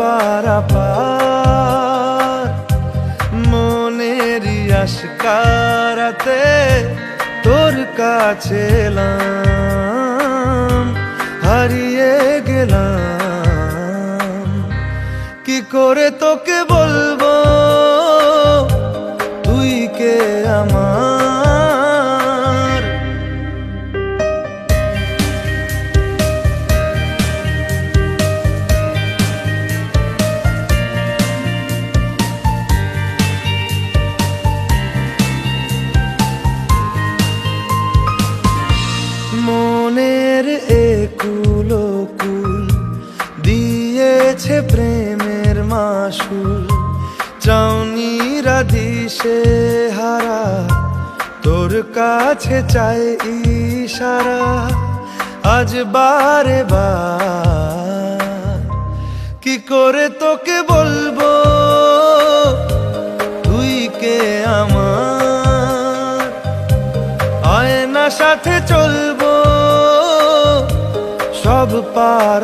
পারাপার মনেরই আশকারাতে তোর কাছে এলাম, হারিয়ে গেলাম। কি করে তোকে বলবো তুই কে আমার? মনের একুলো কুল দিয়েছে প্রেমের মাসুল, চাউনি রাধিসে হারা তোর কাছে চাই ইশারা। আজ বারে বার কি করে তোকে বলবো তুই কে আমার? আয়না সাথে চলবো সব পার